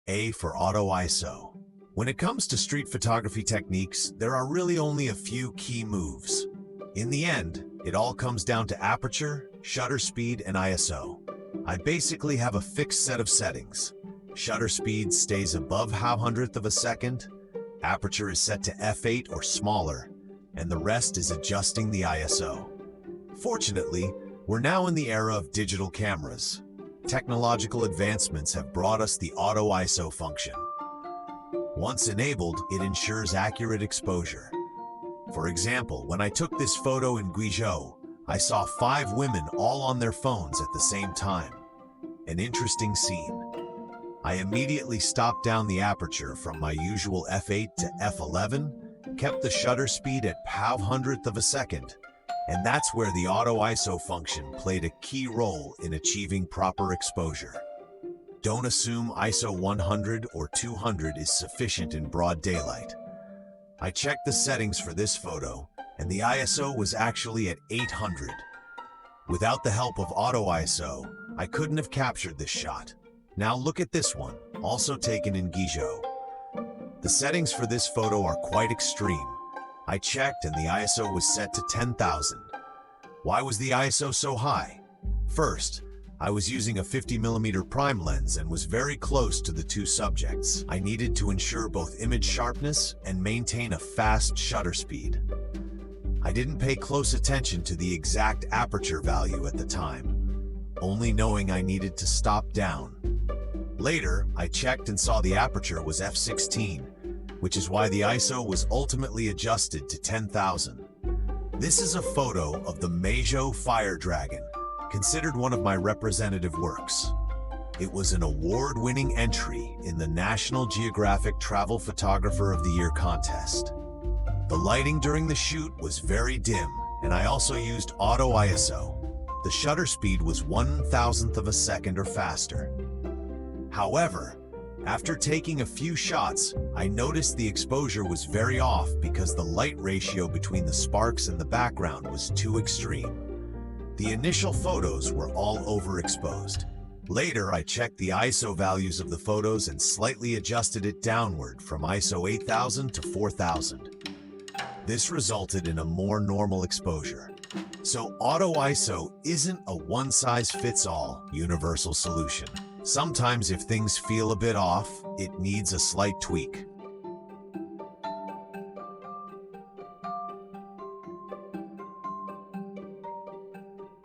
A for auto ISO. When it comes to street photography techniques, there are really only a few key moves. In the end, it all comes down to aperture, shutter speed, and ISO. I basically have a fixed set of settings. Shutter speed stays above 0.5 of a second, aperture is set to f8 or smaller, and the rest is adjusting the ISO. Fortunately, we're now in the era of digital cameras. Technological advancements have brought us the auto ISO function. Once enabled, it ensures accurate exposure. For example, when I took this photo in Guizhou, I saw 5 women all on their phones at the same time. An interesting scene. I immediately stopped down the aperture from my usual f8 to f11, kept the shutter speed at 0.5 of a second, and that's where the auto ISO function played a key role in achieving proper exposure. Don't assume ISO 100 or 200 is sufficient in broad daylight. I checked the settings for this photo, and the ISO was actually at 800. Without the help of auto ISO, I couldn't have captured this shot. Now look at this one, also taken in Guizhou. The settings for this photo are quite extreme. I checked and the ISO was set to 10,000. Why was the ISO so high? First, I was using a 50mm prime lens and was very close to the two subjects. I needed to ensure both image sharpness and maintain a fast shutter speed. I didn't pay close attention to the exact aperture value at the time, only knowing I needed to stop down. Later, I checked and saw the aperture was f16, which is why the ISO was ultimately adjusted to 10,000. This is a photo of the Meizhou Fire Dragon, considered one of my representative works. It was an award-winning entry in the National Geographic Travel Photographer of the Year contest. The lighting during the shoot was very dim, and I also used auto ISO. The shutter speed was 1/1000th of a second or faster. However, after taking a few shots, I noticed the exposure was very off because the light ratio between the sparks and the background was too extreme. The initial photos were all overexposed. Later, I checked the ISO values of the photos and slightly adjusted it downward from ISO 8000 to 4000. This resulted in a more normal exposure. So auto ISO isn't a one-size-fits-all universal solution. Sometimes if things feel a bit off, it needs a slight tweak.